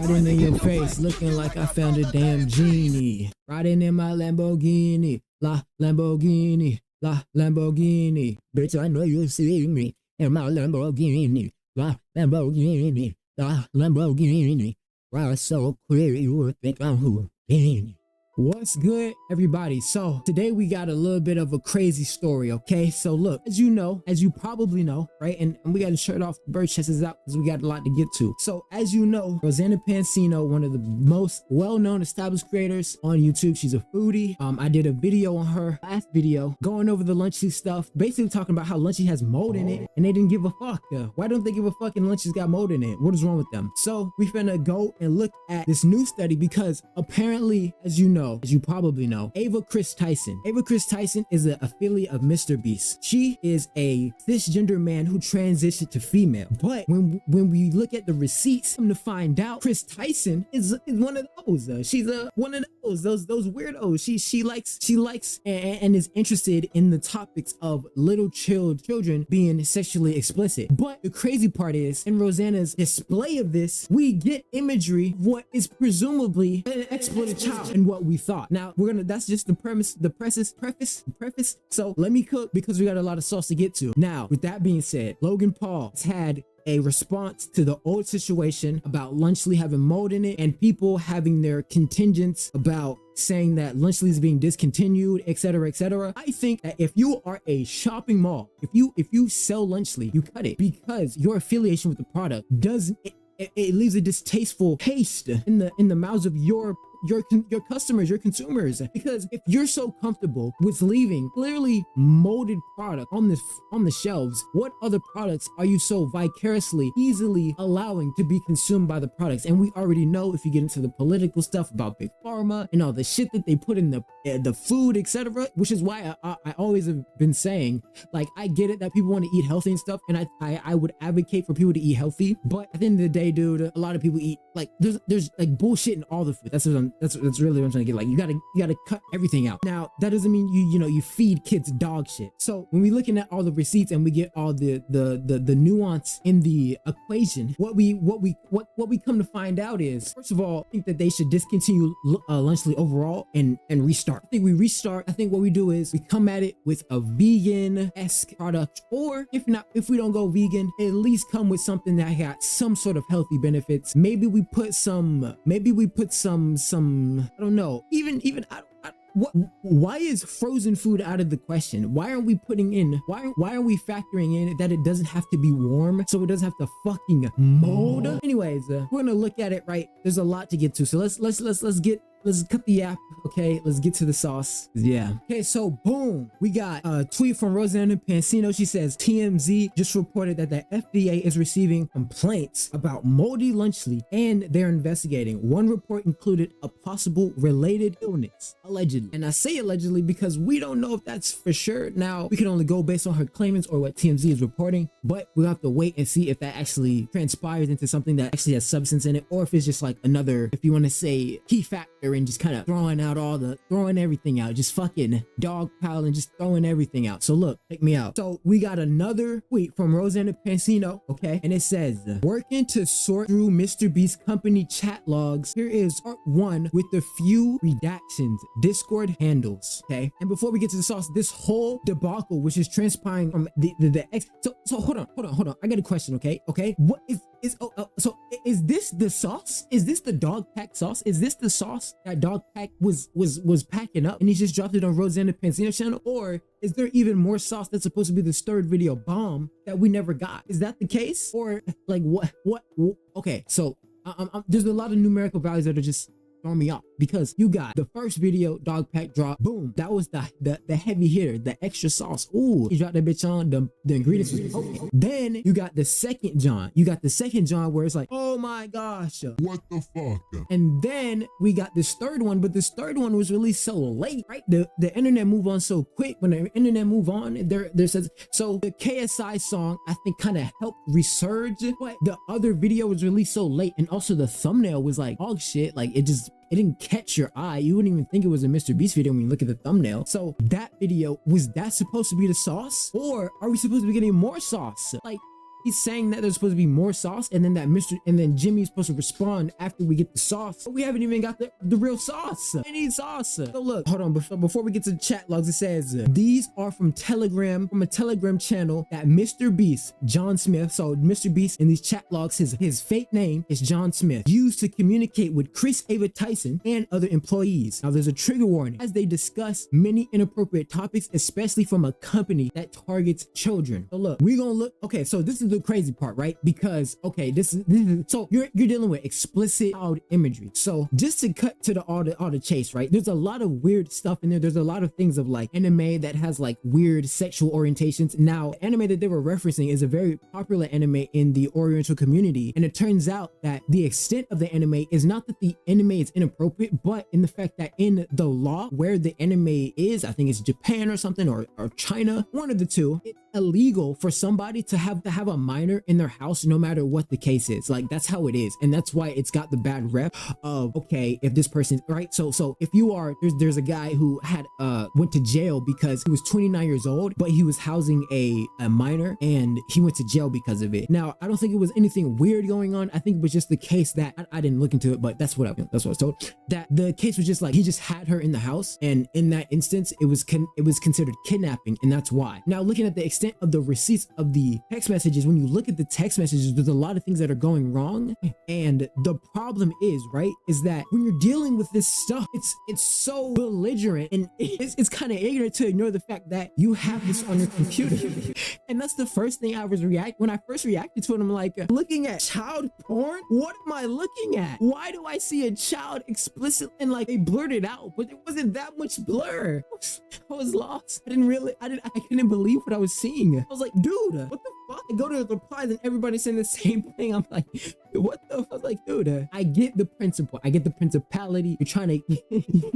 Riding in your face, looking like I found a damn genie. Riding in my Lamborghini, la Lamborghini, la Lamborghini. Bitch, I know you see me in my Lamborghini, la Lamborghini, la Lamborghini. Wow, so clear you would think I'm Houdini. What's good, everybody? So today we got a little bit of a crazy story, okay? So look, as you probably know, right? And we got to shirt off, bird chests out because we got a lot to get to. So as you know, Rosanna Pansino, one of the most well-known established creators on YouTube. She's a foodie. I did a video on her last video going over the Lunchy stuff, basically talking about how Lunchy has mold in it and they didn't give a fuck. Why don't they give a fuck and Lunchy's got mold in it? What is wrong with them? So we finna go and look at this new study because apparently, as you probably know, Ava Kris Tyson. Ava Kris Tyson is an affiliate of MrBeast. She is a cisgender man who transitioned to female. But when we look at the receipts, come to find out, Kris Tyson is one of those. She's one of those weirdos. She likes and is interested in the topics of little children being sexually explicit. But the crazy part is, in Rosanna's display of this, we get imagery of what is presumably an exploited child and what we thought. Now that's just the premise, the preface. So let me cook because we got a lot of sauce to get to. Now, with that being said, Logan Paul has had a response to the old situation about Lunchy having mold in it and people having their contingents about saying that Lunchy is being discontinued, etc., etc. I think that if you are a shopping mall, if you sell Lunchy, you cut it because your affiliation with the product doesn't. It leaves a distasteful taste in the mouths of your customers, your consumers, because if you're so comfortable with leaving clearly molded product on the shelves, what other products are you so vicariously easily allowing to be consumed by the products? And we already know, if you get into the political stuff about big pharma and all the shit that they put in the food, etc., which is why I always have been saying, like, I get it that people want to eat healthy and stuff, and I would advocate for people to eat healthy, but at the end of the day, dude, a lot of people eat, like, there's like bullshit in all the food. That's really what I'm trying to get. Like, you gotta cut everything out. Now, that doesn't mean you feed kids dog shit. So when we're looking at all the receipts and we get all the nuance in the equation, what we come to find out is, first of all, I think that they should discontinue Lunchy overall and restart. I think we restart. I think what we do is we come at it with a vegan-esque product, or if we don't go vegan, at least come with something that got some sort of healthy benefits. Maybe we put some I don't know. Even why is frozen food out of the question? Why aren't we putting in? Why are we factoring in that it doesn't have to be warm, so it doesn't have to fucking mold? Anyways, we're gonna look at it, right? There's a lot to get to, so let's cut the app. Okay, let's get to the sauce. Yeah. Okay, so boom, we got a tweet from Rosanna Pansino. She says TMZ just reported that the FDA is receiving complaints about moldy Lunchy and they're investigating. One report included a possible related illness, allegedly. And I say allegedly because we don't know if that's for sure. Now, we can only go based on her claimants or what TMZ is reporting, but we'll have to wait and see if that actually transpires into something that actually has substance in it, or if it's just like another, if you want to say, key factor and just kind of throwing everything out, just fucking dog piling, just throwing everything out. So look, check me out. So we got another tweet from Rosanna Pansino, okay, and it says, working to sort through MrBeast company chat logs, here is part 1 with a few redactions, Discord handles, okay? And before we get to the sauce, this whole debacle which is transpiring from the ex, so hold on, I got a question, okay, what so is this the sauce? Is this the dog pack sauce? Is this the sauce that dog pack was packing up and he just dropped it on Rosanna Pansino's channel? Or is there even more sauce that's supposed to be this third video bomb that we never got? Is that the case? Or like what? Okay, so there's a lot of numerical values that are just throwing me off, because you got the first video, dog pack drop, boom, that was the heavy hitter, the extra sauce. Ooh, he dropped that bitch on, the ingredients was potent. Then you got the second John, where it's like, oh my gosh, what the fuck? And then we got this third one, but this third one was released so late, right? The internet move on so quick. When the internet move on, there says, so the KSI song I think kind of helped resurge, but the other video was released so late, and also the thumbnail was like dog shit. Like, it didn't catch your eye. You wouldn't even think it was a MrBeast video when you look at the thumbnail. So that video, was that supposed to be the sauce, or are we supposed to be getting more sauce? Like, He's saying that there's supposed to be more sauce, and then Jimmy's supposed to respond after we get the sauce. But we haven't even got the real sauce. I need sauce. So look, hold on. Before we get to the chat logs, it says these are from a Telegram channel that MrBeast, John Smith. So MrBeast in these chat logs, his fake name is John Smith, used to communicate with Ava Kris Tyson and other employees. Now there's a trigger warning as they discuss many inappropriate topics, especially from a company that targets children. So look, we're gonna look. Okay, so this is the crazy part, right? Because okay, this is so you're dealing with explicit child imagery. So just to cut to all the chase, right? There's a lot of weird stuff in there. There's a lot of things of like anime that has like weird sexual orientations. Now, the anime that they were referencing is a very popular anime in the Oriental community, and it turns out that the extent of the anime is not that the anime is inappropriate, but in the fact that in the law where the anime is, I think it's Japan or something, or China, one of the two, it's illegal for somebody to have a minor in their house, no matter what the case is. Like, that's how it is, and that's why it's got the bad rep of, okay, if this person, right? So if you are, there's a guy who had went to jail because he was 29 years old, but he was housing a minor, and he went to jail because of it. Now, I don't think it was anything weird going on. I think it was just the case that I didn't look into it, but that's what I was told, that the case was just like he just had her in the house, and in that instance it was considered kidnapping, and that's why. Now, looking at the extent of the receipts of the text messages, when you look at the text messages, there's a lot of things that are going wrong, and the problem is that when you're dealing with this stuff, it's so belligerent, and it's kind of ignorant to ignore the fact that you have this on your computer. And that's the first thing when I first reacted to it. I'm like, looking at child porn? What am I looking at? Why do I see a child explicit, and like they blurred it out, but it wasn't that much blur. I was lost. I couldn't believe what I was seeing. I was like, dude, what the fuck? I go to the replies and everybody's saying the same thing. I'm like, what the fuck? I was like, dude, I get the principle. I get the principality. You're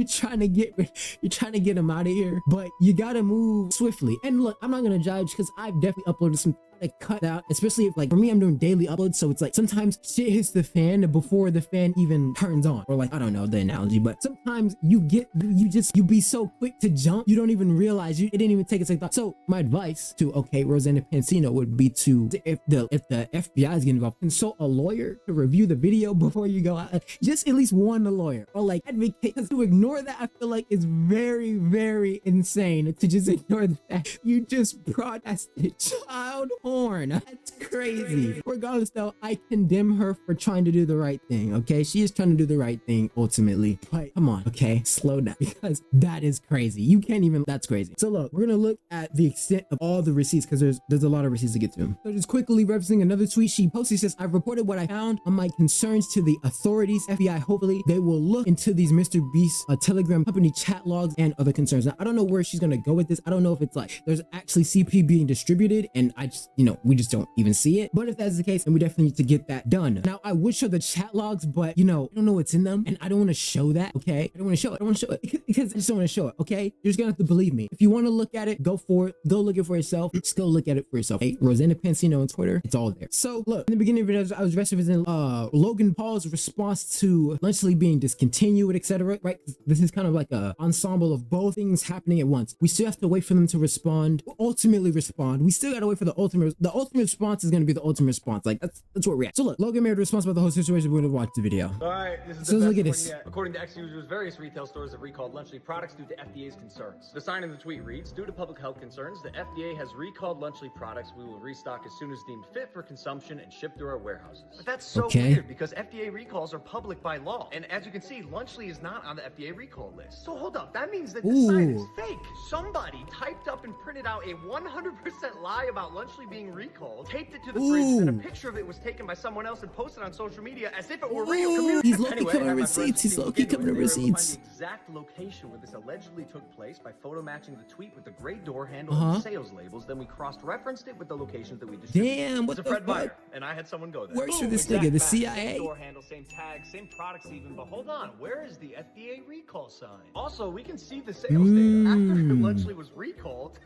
trying to get him out of here, but you gotta move swiftly. And look, I'm not gonna judge, because I've definitely uploaded some cut out, especially if, like, for me, I'm doing daily uploads, so it's like sometimes shit hits the fan before the fan even turns on, or like, I don't know the analogy, but sometimes you be so quick to jump, you don't even realize it didn't even take a second thought. So my advice to Rosanna Pansino would be to, if the FBI is getting involved, consult a lawyer to review the video before you go out. Just at least warn the lawyer, or like advocate, because to ignore that, I feel like it's very, very insane to just ignore the fact you just broadcasted child porn. That's crazy. Regardless though, I condemn her for trying to do the right thing. Okay, she is trying to do the right thing ultimately, but come on, okay, slow down, because that is crazy. You can't even, that's crazy. So look, we're gonna look at the extent of all the receipts, because there's a lot of receipts to get to. So just quickly referencing another tweet she posted, she says, I've reported what I found on my concerns to the authorities. FBI, hopefully they will look into these MrBeast Telegram company chat logs and other concerns. Now, I don't know where she's gonna go with this. I don't know if it's like there's actually CP being distributed and I just, we just don't even see it. But if that's the case, then we definitely need to get that done. Now, I would show the chat logs, but I don't know what's in them, and I don't want to show that. Okay, I don't want to show it because I just don't want to show it. Okay, you're just gonna have to believe me. If you want to look at it, go for it. Go look it for yourself. Just go look at it for yourself. Hey, Rosanna Pansino on Twitter, it's all there. So look, in the beginning of it, I was referencing Logan Paul's response to Lunchley being discontinued, etc. Right? This is kind of like a ensemble of both things happening at once. We still have to wait for them to respond, ultimately respond. We still gotta wait for the ultimate response is gonna be the ultimate response. Like that's where we're at. So look, Logan made a response about the whole situation. We're gonna watch the video. All right, this is so look at this. According to ex-users, various retail stores have recalled Lunchley products due to FDA's concerns. The sign in the tweet reads, due to public health concerns, the FDA has recalled Lunchley products. We will restock as soon as deemed fit for consumption and ship through our warehouses. But that's so weird, because FDA recalls are public by law. And as you can see, Lunchley is not on the FDA recall list. So hold up, that means that the sign is fake. Somebody typed up and printed out a 100% lie about Lunchley being recalled, taped it to the fridge, and a picture of it was taken by someone else and posted on social media as if it were real. He's low-key covering receipts. He's low-key covering receipts. Find the exact location where this allegedly took place by photo matching the tweet with the gray door handle and sales labels. Then we cross-referenced it with the locations that we distributed. Damn, what the fuck? Meyer, and I had someone go there. Works for this nigga, the CIA. Same door handle, same tag, same products even. But hold on, where is the FDA recall sign? Also, we can see the sales data after Lunchley was recalled.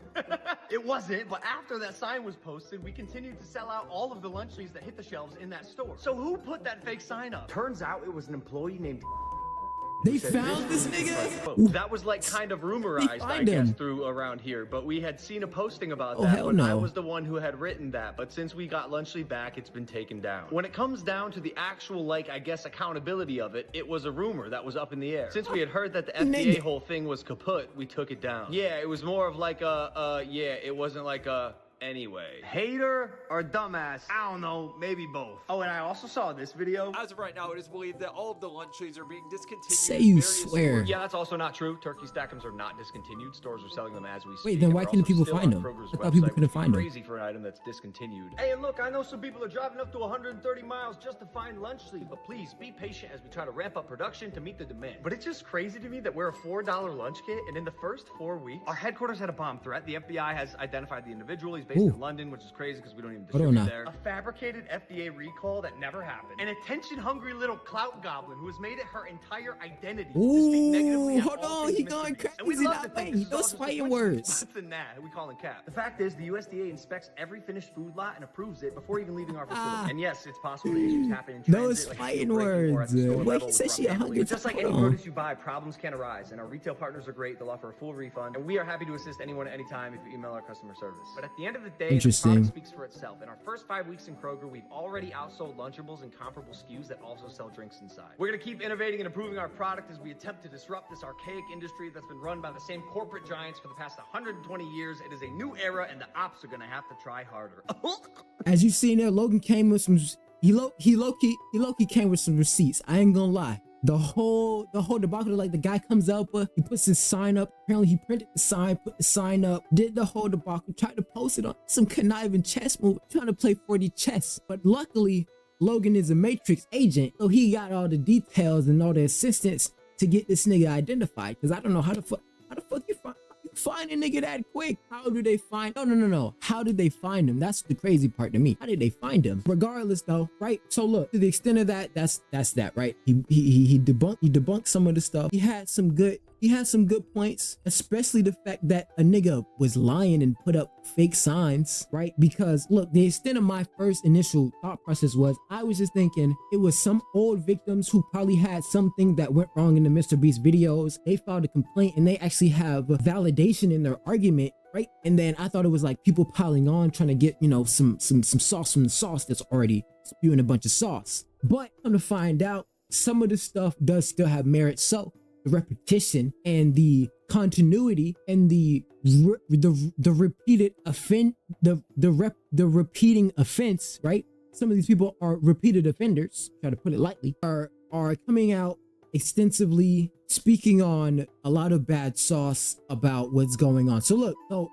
It wasn't, but after that sign was posted, we continued to sell out all of the Lunchleys that hit the shelves in that store. So who put that fake sign up? Turns out it was an employee named They found this nigga? That was like kind of rumorized, I guess, through around here. But we had seen a posting about that. Hell But no. I was the one who had written that. But since we got Lunchley back, it's been taken down. When it comes down to the actual, like, I guess, accountability of it, it was a rumor that was up in the air. Since we had heard that the FDA whole thing was kaput, we took it down. Yeah, it was more of like yeah, it wasn't like a... Anyway, hater or dumbass? I don't know, maybe both. Oh, and I also saw this video. As of right now, it is believed that all of the Lunchleys are being discontinued. Say you swear. Yeah, that's also not true. Turkey Stack'ems are not discontinued. Stores are selling them as we speak. Wait, then why couldn't people find them? I thought people couldn't find them. Crazy for an item that's discontinued. Hey, and look, I know some people are driving up to 130 miles just to find Lunchley, but please be patient as we try to ramp up production to meet the demand. But it's just crazy to me that we're a $4 lunch kit, and in the first 4 weeks, our headquarters had a bomb threat. The FBI has identified the individual. He's based in London, which is crazy because we don't even distribute there. A fabricated FDA recall that never happened. An attention-hungry little clout goblin who has made it her entire identity to speak negatively. Hold on, he going crazy that way. Those fighting words. Than that, we call him Cap. The fact is, the USDA inspects every finished food lot and approves it before even leaving our facility. And yes, it's possible that issues happen in transit. Those fighting words. Wait, he said she 100. Just like any produce you buy, problems can arise, and our retail partners are great. They'll offer a full refund, and we are happy to assist anyone at any time if you email our customer service. But at the end of the day, the product speaks for itself. In our first 5 weeks in Kroger, we've already outsold Lunchables and comparable SKUs that also sell drinks inside. We're going to keep innovating and improving our product as we attempt to disrupt this archaic industry that's been run by the same corporate giants for the past 120 years. It is a new era, and the ops are going to have to try harder. As you see there, Logan came with some... He low-key came with some receipts. I ain't gonna lie. The whole debacle, like the guy comes up, he puts his sign up. Apparently he printed the sign, put the sign up, did the whole debacle, tried to post it on some conniving chess move, trying to play 4D chess. But luckily, Logan is a Matrix agent, so he got all the details and all the assistance to get this nigga identified. Because I don't know how the fuck you find a nigga that quick. How do they find? No. How did they find him? That's the crazy part to me. How did they find him? Regardless though, right? So look, to the extent of that, that's that, right? He debunked some of the stuff. He had some good points, especially the fact that a nigga was lying and put up fake signs, right? Because look, the extent of my first initial thought process was, I was just thinking it was some old victims who probably had something that went wrong in the MrBeast videos. They filed a complaint and they actually have validation in their argument, right? And then I thought it was like people piling on, trying to get, you know, some sauce from the sauce that's already spewing a bunch of sauce. But come to find out, some of the stuff does still have merit. So the repetition and the continuity and the repeating offense, right? Some of these people are repeated offenders, try to put it lightly, are coming out extensively speaking on a lot of bad sauce about what's going on. So look, so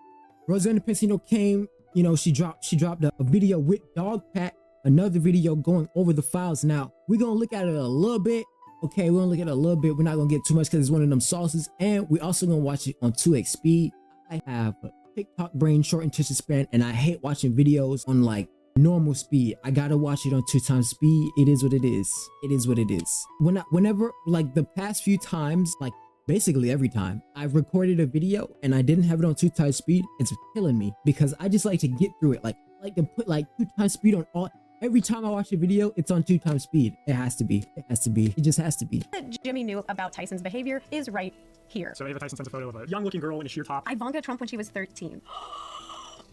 Rosanna Pansino came, you know, she dropped a video with Dog Pat, another video going over the files. Now we're gonna look at it a little bit. Okay, we're gonna look at it a little bit. We're not gonna get too much because it's one of them sauces, and we're also gonna watch it on 2x speed. I have a TikTok brain, short attention span, and I hate watching videos on like normal speed. I gotta watch it on 2x speed. It is what it is. It is what it is. Whenever like the past few times, like basically every time I've recorded a video and I didn't have it on 2x speed, it's killing me because I just like to get through it. Like to put like 2x speed on all. Every time I watch a video, it's on 2x speed. It has to be. It has to be. It just has to be. Jimmy knew about Tyson's behavior is right here. So Ava Tyson sent a photo of a young-looking girl in a sheer top. Ivanka Trump when she was 13.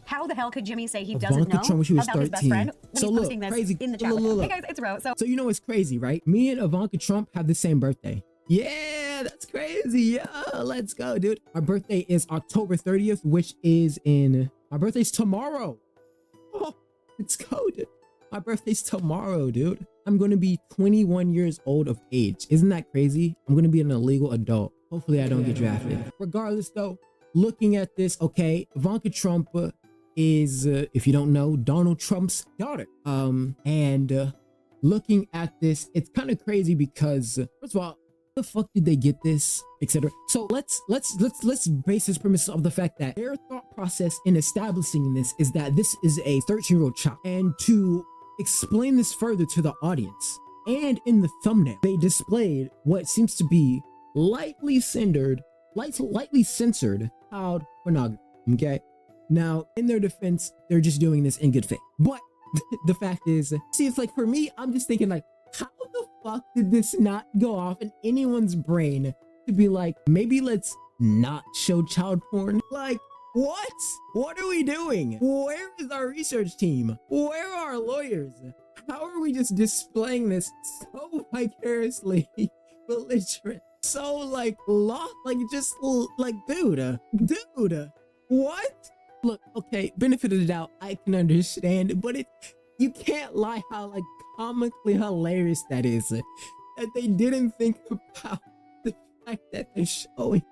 How the hell could Jimmy say he doesn't know Trump when she was about 13. his best friend when So he's look, posting this crazy. in the chat? Look. Hey guys, it's Ro. So you know what's crazy, right? Me and Ivanka Trump have the same birthday. Yeah, that's crazy. Yeah, let's go, dude. Our birthday is October 30th, which is my birthday's tomorrow. Oh, let's go, dude. My birthday's tomorrow, dude. I'm going to be 21 years old of age. Isn't that crazy? I'm going to be an illegal adult. Hopefully I don't get drafted. Regardless though, looking at this, okay, Ivanka Trump is, if you don't know, Donald Trump's daughter. And looking at this, it's kind of crazy because, first of all, the fuck did they get this, etc. So let's base this premise of the fact that their thought process in establishing this is that this is a 13-year-old child. And to explain this further to the audience, and in the thumbnail they displayed what seems to be lightly censored child pornography. Okay, now in their defense, they're just doing this in good faith, but the fact is, see, it's like for me, I'm just thinking like, how the fuck did this not go off in anyone's brain to be like, maybe let's not show child porn? Like, what? What are we doing? Where is our research team? Where are our lawyers? How are we just displaying this so vicariously belligerent? So like just like, dude, what? Look, okay, benefit of the doubt, I can understand, but you can't lie how like comically hilarious that is. That they didn't think about the fact that they're showing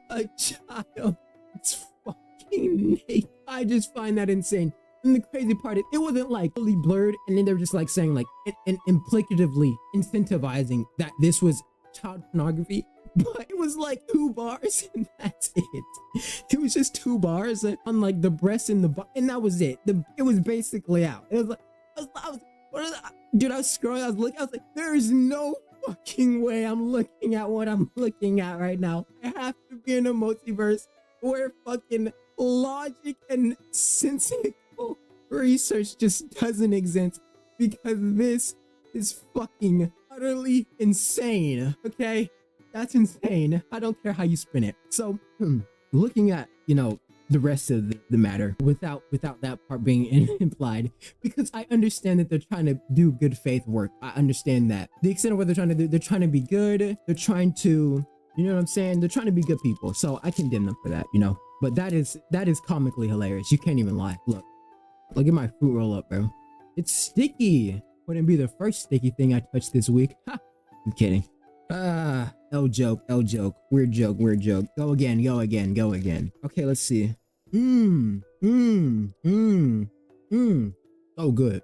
a child. It's fucking naked. I just find that insane. And the crazy part is, it wasn't like fully blurred, and then they're just like saying like, and implicatively incentivizing that this was child pornography. But it was like 2 bars and that's it. It was just 2 bars on like the breast and the and that was it. It was basically out. It was like, dude, I was scrolling, I was looking, I was like, there is no fucking way I'm looking at what I'm looking at right now. I have to be in a multiverse where fucking logic and sensical research just doesn't exist, because this is fucking utterly insane, okay? That's insane. I don't care how you spin it. So, looking at, the rest of the matter without that part being implied, because I understand that they're trying to do good faith work. I understand that. The extent of what they're trying to do, they're trying to be good. They're trying to, you know what I'm saying? They're trying to be good people. So I condemn them for that, But that is comically hilarious. You can't even lie. Look at my fruit roll up, bro. It's sticky. Wouldn't be the first sticky thing I touched this week. Ha! I'm kidding. L joke, weird joke. Go again. Okay, let's see. Oh, good.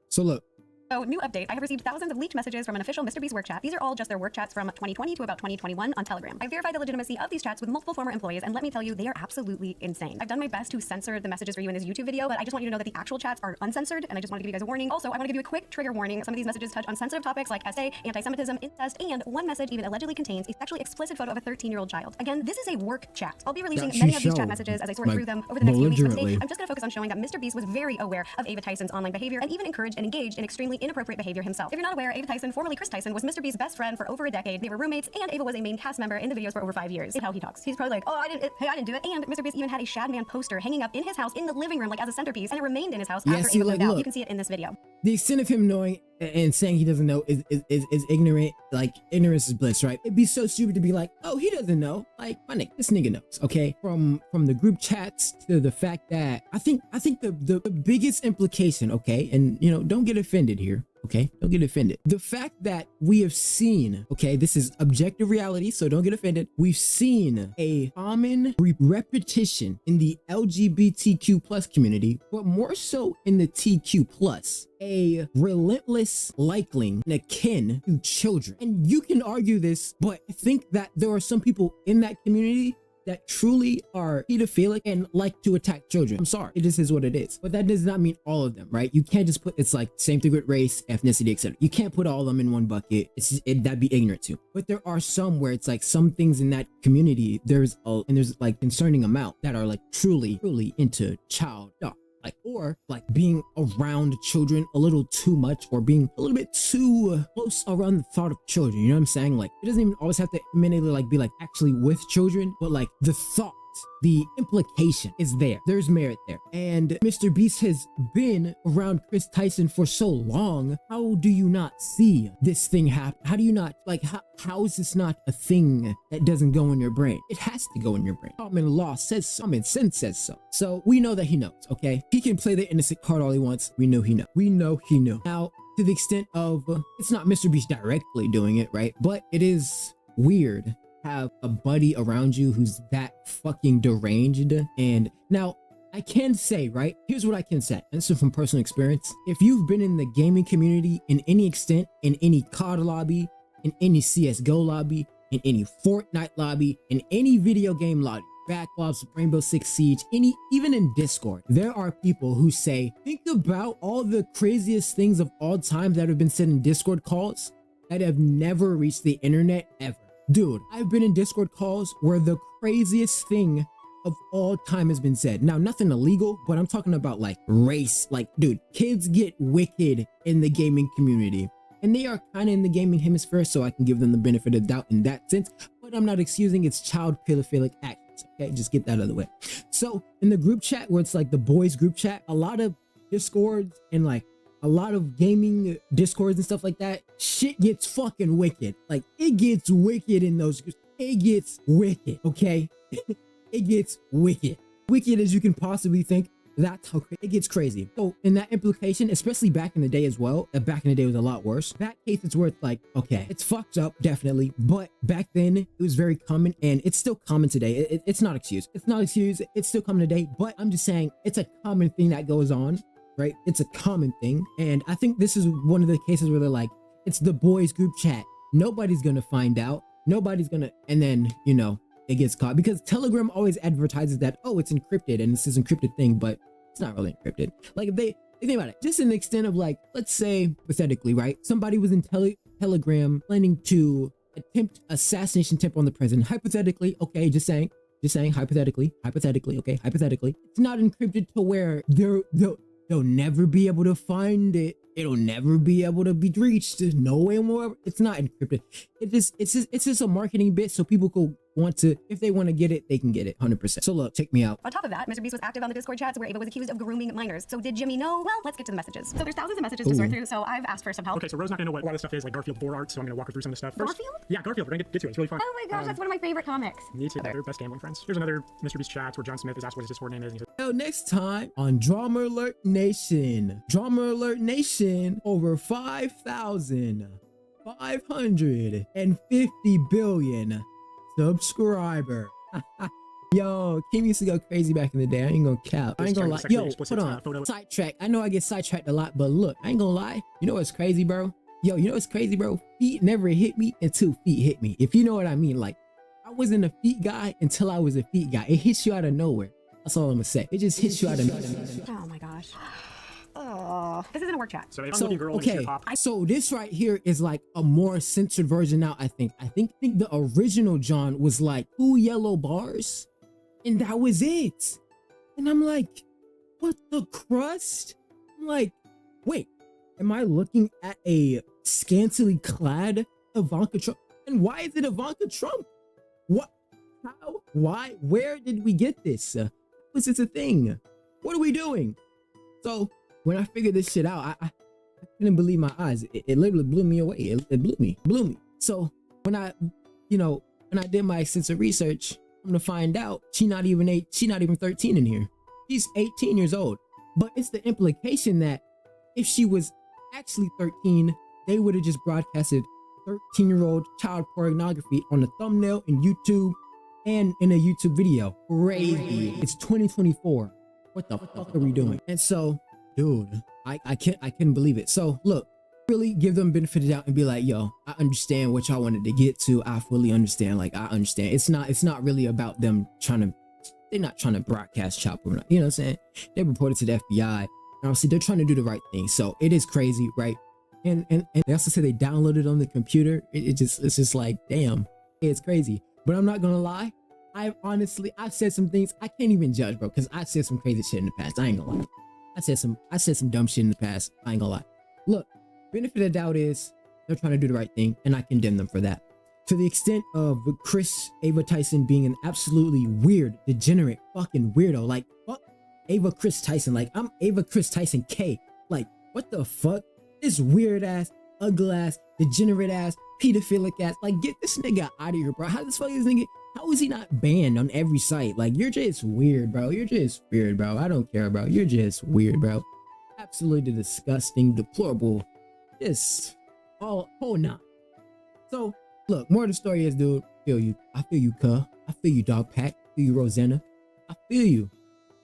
So look. So, new update. I have received thousands of leaked messages from an official MrBeast work chat. These are all just their work chats from 2020 to about 2021 on Telegram. I verified the legitimacy of these chats with multiple former employees, and let me tell you, they are absolutely insane. I've done my best to censor the messages for you in this YouTube video, but I just want you to know that the actual chats are uncensored, and I just want to give you guys a warning. Also, I want to give you a quick trigger warning. Some of these messages touch on sensitive topics like SA, anti-Semitism, incest, and one message even allegedly contains a sexually explicit photo of a 13-year-old child. Again, this is a work chat. I'll be releasing many of these chat messages as I sort through them over the next few weeks, but today I'm just going to focus on showing that MrBeast was very aware of Ava Tyson's online behavior and even encouraged and engaged in extremely inappropriate behavior himself. If you're not aware, Ava Tyson, formerly Crust Tyson, was MrBeast's best friend for over a decade. They were roommates, and Ava was a main cast member in the videos for over 5 years. It's how he talks. He's probably like, oh, I didn't do it. And MrBeast even had a Shadman poster hanging up in his house in the living room, like as a centerpiece, and it remained in his house after Ava moved out. You can see it in this video. The extent of him knowing and saying he doesn't know is ignorant. Like, ignorance is bliss, right? It'd be so stupid to be like, oh, he doesn't know. Like, my nigga, this nigga knows, okay? From the group chats to the fact that I think the biggest implication, okay, and don't get offended here. Okay, don't get offended. The fact that we have seen, okay, this is objective reality, so don't get offended. We've seen a common repetition in the LGBTQ plus community, but more so in the TQ plus, a relentless liking and akin to children. And you can argue this, but I think that there are some people in that community that truly are pedophilic and like to attack children. I'm sorry, it just is what it is. But that does not mean all of them, right? You can't just put, it's like same thing with race, ethnicity, etc. You can't put all of them in one bucket. That'd be ignorant too. But there are some where it's like some things in that community, there's like concerning amount that are like truly into child stuff. Like, or like being around children a little too much, or being a little bit too close around the thought of children. You know what I'm saying? Like, it doesn't even always have to immediately like be like actually with children, but like the thought, the implication is there. There's merit there. And MrBeast has been around Kris Tyson for so long. How do you not see this thing happen? How do you not, like, how is this not a thing that doesn't go in your brain? It has to go in your brain. Common law says so. Common sense says so. So we know that he knows, okay? He can play the innocent card all he wants. We know he knows. We know he knew. Now, to the extent of, it's not MrBeast directly doing it, right? But it is weird have a buddy around you who's that fucking deranged. And now I can say, right, here's what I can say, and this is from personal experience. If you've been in the gaming community in any extent, in any COD lobby, in any CSGO lobby, in any Fortnite lobby, in any video game lobby, Backlash, Rainbow Six Siege, even in Discord, there are people who say, think about all the craziest things of all time that have been said in Discord calls that have never reached the internet ever. Dude, I've been in Discord calls where the craziest thing of all time has been said. Now, nothing illegal, but I'm talking about like race. Like, dude, kids get wicked in the gaming community. and they are kind of in the gaming hemisphere, so I can give them the benefit of the doubt in that sense, but I'm not excusing its child pedophilic actions. Okay, just get that out of the way. So in the group chat where it's like the boys group chat, a lot of discords and like a lot of gaming discords and stuff like that, shit gets fucking wicked. Like it gets wicked in those. It gets wicked. Okay, it gets wicked as you can possibly think. That's how it gets crazy. So in that implication, especially back in the day as well, back in the day was a lot worse. That case, it's worth like, okay, it's fucked up, definitely. But back then it was very common, and it's still common today. It's not excused. It's not excused. It's still common today, but I'm just saying it's a common thing that goes on, right? It's a common thing. And I think this is one of the cases where they're like, it's the boys group chat. Nobody's gonna find out. Nobody's gonna, and then, you know, it gets caught because Telegram always advertises that, oh, it's encrypted and it's this encrypted thing, but it's not really encrypted. Like if they think about it, just in the extent of like, let's say hypothetically, right? Somebody was in Telegram planning to attempt assassination attempt on the president. Hypothetically, okay, just saying hypothetically, okay, hypothetically, it's not encrypted to where they'll never be able to find it. It'll never be able to be reached. No way more. It's not encrypted. It's just a marketing bit so people could want to, if they want to get it, they can get it 100%. So look, check me out. On top of that, MrBeast was active on the Discord chats where Ava was accused of grooming minors. So did Jimmy know? Well, let's get to the messages. So there's thousands of messages to sort through, so I've asked for some help. Okay, so Rose not gonna know what a lot of stuff is, like Garfield board art, so I'm gonna walk her through some of the stuff. First, Garfield? Yeah, Garfield. We're gonna get to it. It's really fun. Oh my gosh, that's one of my favorite comics. Me too. They're best gambling friends. Here's another MrBeast chats where John Smith is asked what his Discord name is, and he says, Well, next time on Drama Alert Nation. Drama Alert Nation, over 5,550 billion subscriber. Yo, Kim used to go crazy back in the day. I ain't gonna cap. I ain't gonna lie. Yo, hold on. Sidetrack. I know I get sidetracked a lot, but look, I ain't gonna lie. You know what's crazy, bro? Yo, you know what's crazy, bro? Feet never hit me until feet hit me. If you know what I mean. Like, I wasn't a feet guy until I was a feet guy. It hits you out of nowhere. That's all I'm gonna say. It just hits you out of nowhere. Oh my gosh. Oh, this isn't a work chat. so a girl in sheer pop. So this right here is like a more censored version now, I think. I think the original John was like 2 yellow bars, and that was it. And I'm like, what the crust? I'm like, wait, am I looking at a scantily clad Ivanka Trump? And why is it Ivanka Trump? What? How? Why? Where did we get this? Was this a thing? What are we doing? So when I figured this shit out, I couldn't believe my eyes. It literally blew me away. It blew me. So when I did my extensive research, I'm gonna find out she's not even 13 in here. She's 18 years old. But it's the implication that if she was actually 13, they would have just broadcasted 13-year-old child pornography on the thumbnail in YouTube and in a YouTube video. Crazy. It's 2024. What the fuck are we doing? And so, dude, I couldn't believe it. So look, really give them benefit of the doubt and be like, yo, I understand what y'all wanted to get to. I fully understand. Like, I understand. It's not really about them they're not trying to broadcast child porn. You know what I'm saying? They reported to the FBI. And obviously they're trying to do the right thing. So it is crazy, right? And they also say they downloaded on the computer. It's just like, damn, it's crazy. But I'm not gonna lie. I've said some things I can't even judge, bro, because I said some crazy shit in the past. I ain't gonna lie. I said some dumb shit in the past. I ain't gonna lie. Look, benefit of the doubt is they're trying to do the right thing, and I condemn them for that. To the extent of Ava Tyson being an absolutely weird, degenerate, fucking weirdo. Like, fuck Ava Kris Tyson. Like, I'm Ava Kris Tyson K. Like, what the fuck? This weird ass, ugly ass, degenerate ass, pedophilic ass. Like, get this nigga out of here, bro. How the fuck is this nigga? How is he not banned on every site? Like, you're just weird, bro. You're just weird, bro. I don't care, bro. You're just weird, bro. Absolutely disgusting, deplorable. Just all not. So, look, more of the story is, dude, I feel you. I feel you, cuh. I feel you, dog pack. I feel you, Rosanna. I feel you.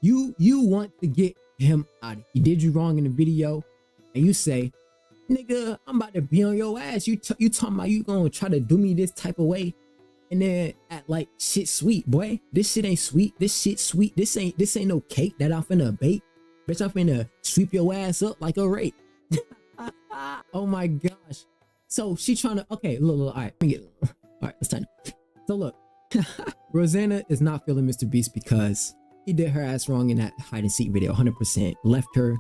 You want to get him out. He did you wrong in the video, and you say, nigga, I'm about to be on your ass. You talking about you gonna try to do me this type of way, and then act like shit sweet, boy. This shit ain't sweet. This shit sweet. This ain't no cake that I'm finna bake. Bitch, I'm finna sweep your ass up like a rape. Oh my gosh. So she trying to, okay, look, all right, it's time. So look, Rosanna is not feeling MrBeast because he did her ass wrong in that hide and seek video. 100% left her.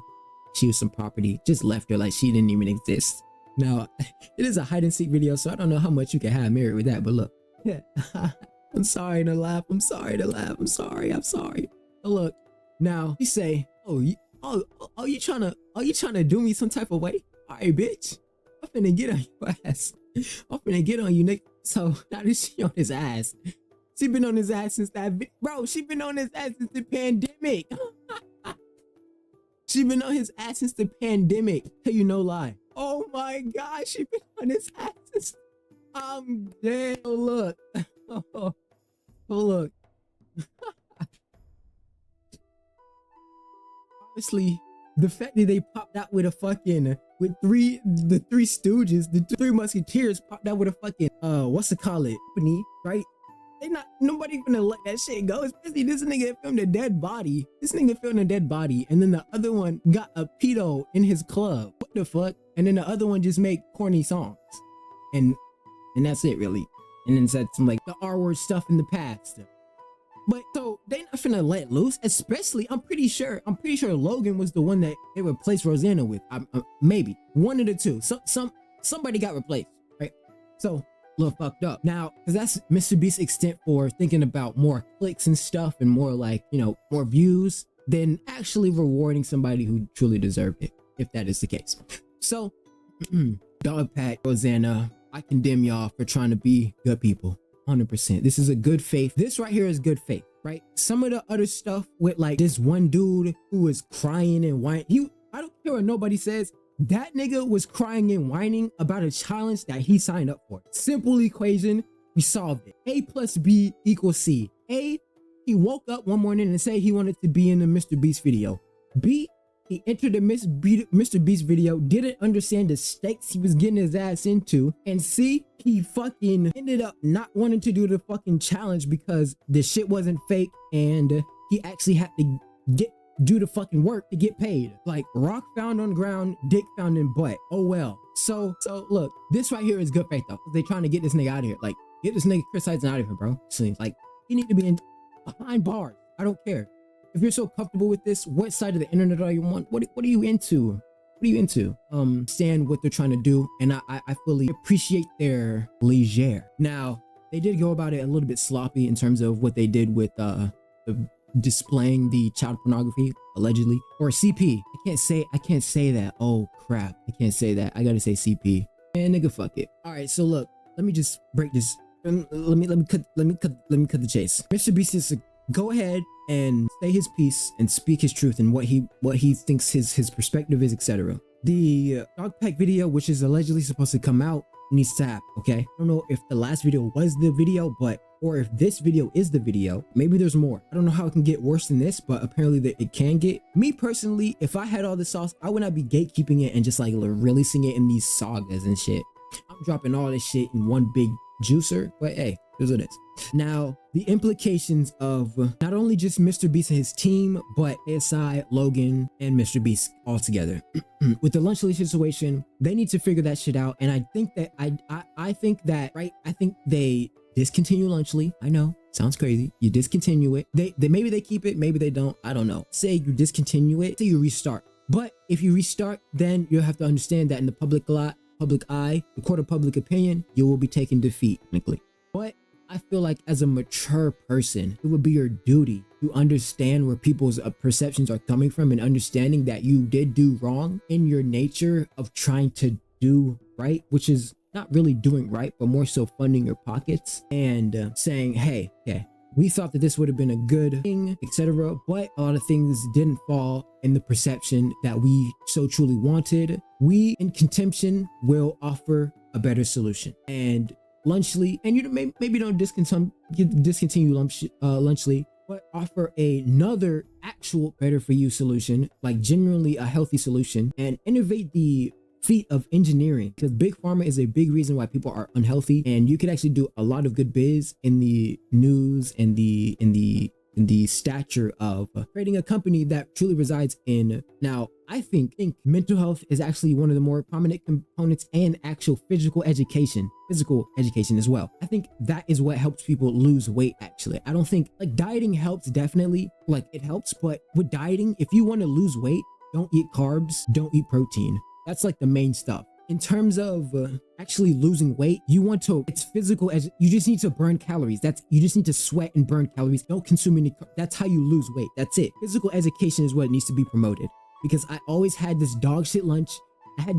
She was some property, just left her like she didn't even exist. Now, it is a hide and seek video, so I don't know how much you can have Mary with that, but look. Yeah. I'm sorry to laugh. I'm sorry to laugh. I'm sorry. But look, now you say, you trying to do me some type of way? All right, bitch. I'm finna get on your ass. I'm finna get on you, Nick. So now this she on his ass. She been on his ass since she been on his ass since the pandemic. She been on his ass since the pandemic. Tell you no lie. Oh my God, she been on his ass since. I'm dead. Oh, look. Oh, look. Honestly, the fact that they popped out with a fucking the three stooges, the three musketeers popped out with a fucking what's it call it? Company, right? Nobody gonna let that shit go, especially this nigga filmed a dead body. This nigga filmed a dead body, and then the other one got a pedo in his club. What the fuck? And then the other one just make corny songs. And that's it really. And then said some like the R-word stuff in the past. But so they not finna let loose, especially I'm pretty sure Logan was the one that they replaced Rosanna with. Maybe one of the two. Somebody got replaced, right? So a little fucked up. Now, because that's MrBeast's extent for thinking about more clicks and stuff and more like, more views than actually rewarding somebody who truly deserved it, if that is the case. So, Dogpack, Rosanna, I condemn y'all for trying to be good people. 100%. This is a good faith. This right here is good faith, right? Some of the other stuff with like this one dude who was crying and whining. I don't care what nobody says. That nigga was crying and whining about a challenge that he signed up for. Simple equation. We solved it. A plus B equals C. A, he woke up one morning and said he wanted to be in the MrBeast video. B, he entered the MrBeast video, didn't understand the stakes he was getting his ass into. And C, he fucking ended up not wanting to do the fucking challenge because the shit wasn't fake and he actually had to do the fucking work to get paid. Like rock found on ground, dick found in butt. Oh well. So look, this right here is good faith though. They trying to get this nigga out of here. Like get this nigga Kris Tyson out of here, bro. Seems like he need to be behind bars. I don't care. If you're so comfortable with this, what side of the internet are you on? What are you into? What are you into? Stand what they're trying to do, and I fully appreciate their leisure. Now, they did go about it a little bit sloppy in terms of what they did with displaying the child pornography, allegedly. Or CP. I can't say that. Oh crap. I can't say that. I gotta say CP. Man, nigga, fuck it. Alright, so look, let me just break this. Let me cut the chase. MrBeast is to go ahead and say his piece and speak his truth and what he thinks his perspective is, etc. The Dogpack video, which is allegedly supposed to come out, needs to happen, okay? I don't know if the last video was the video, or if this video is the video. Maybe there's more. I don't know how it can get worse than this, but apparently it can get. Me personally, if I had all the sauce, I would not be gatekeeping it and just like releasing it in these sagas and shit. I'm dropping all this shit in one big juicer, but hey, here's what it is. Now, the implications of not only just MrBeast and his team, but ASI, Logan, and MrBeast all together. With the Lunchly situation, they need to figure that shit out. And I think that I think they discontinue Lunchly. I know, sounds crazy. You discontinue it. They maybe they keep it, maybe they don't. I don't know. Say you discontinue it, say you restart. But if you restart, then you'll have to understand that in the public eye, the court of public opinion, you will be taking defeat, technically. But I feel like as a mature person, it would be your duty to understand where people's perceptions are coming from and understanding that you did do wrong in your nature of trying to do right, which is not really doing right, but more so funding your pockets and saying, hey, okay, we thought that this would have been a good thing, etc. But a lot of things didn't fall in the perception that we so truly wanted. We in contention will offer a better solution. And Lunchly, and you maybe don't discontinue Lunchly, but offer another actual better for you solution, like genuinely a healthy solution, and innovate the feat of engineering, because big pharma is a big reason why people are unhealthy. And you could actually do a lot of good biz in the news and in the stature of creating a company that truly resides in. Now, I think mental health is actually one of the more prominent components, and actual physical education as well. I think that is what helps people lose weight. Actually, I don't think like dieting helps, definitely, like it helps, but with dieting, if you want to lose weight, don't eat carbs, don't eat protein. That's like the main stuff. in terms of actually losing weight, it's physical, as you just need to burn calories. You just need to sweat and burn calories. Don't consume any, that's how you lose weight. That's it. Physical education is what needs to be promoted, because I always had this dog shit lunch. And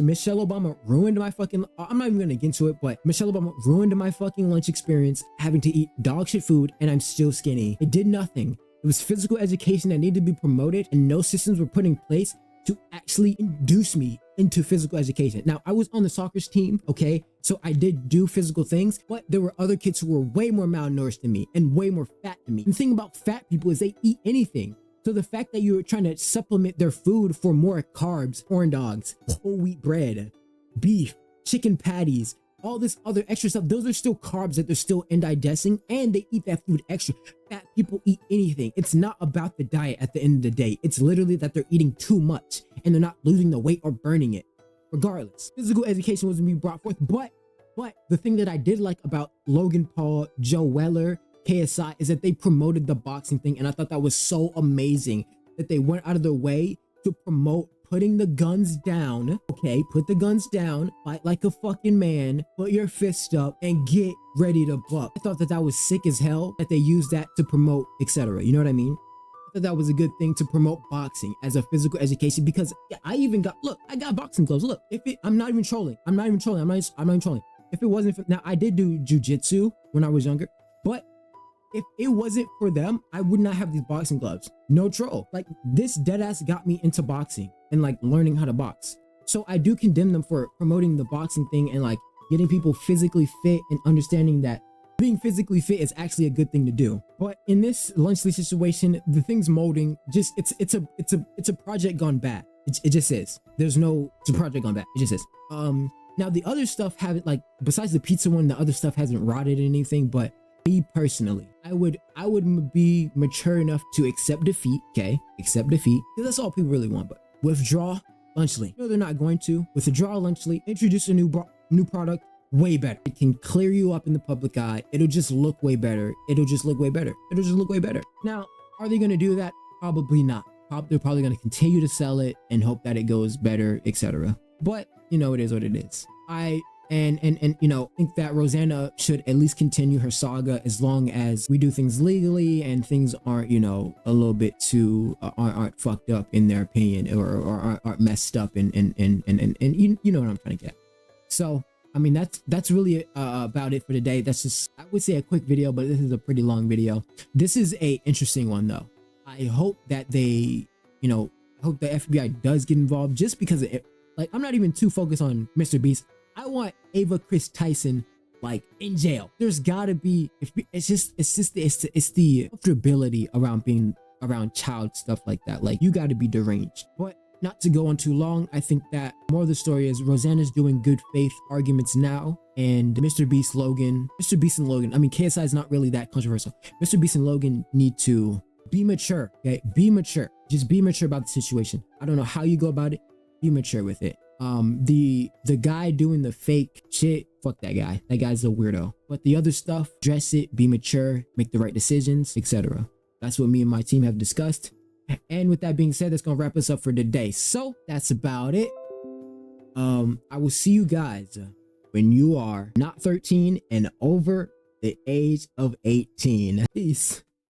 Michelle Obama ruined my fucking, I'm not even gonna get into it, but Michelle Obama ruined my fucking lunch experience, having to eat dog shit food, and I'm still skinny. It did nothing. It was physical education that needed to be promoted, and no systems were put in place to actually induce me into physical education. Now, I was on the soccer team, okay? So I did do physical things, but there were other kids who were way more malnourished than me and way more fat than me. And the thing about fat people is they eat anything. So the fact that you're trying to supplement their food for more carbs, corn dogs, whole wheat bread, beef, chicken patties, all this other extra stuff, those are still carbs that they're still indigesting, and they eat that food extra. Fat people eat anything. It's not about the diet at the end of the day. It's literally that they're eating too much and they're not losing the weight or burning it. Regardless, physical education wasn't being brought forth, but the thing that I did like about Logan Paul, Joe Weller, KSI is that they promoted the boxing thing, and I thought that was so amazing that they went out of their way to promote putting the guns down. Okay, put the guns down, fight like a fucking man, put your fist up, and get ready to buck. I thought that was sick as hell that they used that to promote, etc. You know what I mean? I thought that was a good thing to promote boxing as a physical education, because I even got, look, I got boxing gloves. Look, I'm not even trolling. I'm not even trolling. If it wasn't for, now I did do jujitsu when I was younger, but if it wasn't for them, I would not have these boxing gloves. No troll. Like, this deadass got me into boxing and like learning how to box. So I do condemn them for promoting the boxing thing and like getting people physically fit and understanding that being physically fit is actually a good thing to do. But in this Lunchley situation, the thing's molding. Just it's a project gone bad. It just is. It's a project gone bad. It just is. Now the other stuff haven't, like, besides the pizza one, the other stuff hasn't rotted or anything, but me personally, I would be mature enough to accept defeat, okay? Accept defeat, because that's all people really want. But withdraw Lunchley. No, they're not going to. Withdraw Lunchley, introduce a new product, way better. It can clear you up in the public eye. It'll just look way better. It'll just look way better. Now, are they going to do that? Probably not. They're probably going to continue to sell it and hope that it goes better, etc. But, you know, it is what it is. And you know, think that Rosanna should at least continue her saga as long as we do things legally and things aren't, you know, a little bit too aren't fucked up in their opinion, or aren't messed up and you know what I'm trying to get at. So I mean, that's really about it for today. That's just, I would say, a quick video, but this is a pretty long video. This is a interesting one though. I hope that they, you know, hope the FBI does get involved, just because it, like, I'm not even too focused on MrBeast. I want Ava Kris Tyson, like, in jail. There's gotta be, it's the comfortability around being around child stuff like that. Like, you gotta be deranged. But not to go on too long, I think that more of the story is Rosanna's doing good faith arguments now, and MrBeast and Logan, I mean, KSI is not really that controversial. MrBeast and Logan need to be mature, okay? Be mature. Just be mature about the situation. I don't know how you go about it. Be mature with it. The guy doing the fake shit, fuck that guy. That guy's a weirdo. But the other stuff, dress it, be mature, make the right decisions, etc. That's what me and my team have discussed. And with that being said, that's gonna wrap us up for today. So that's about it. I will see you guys when you are not 13 and over the age of 18. Peace.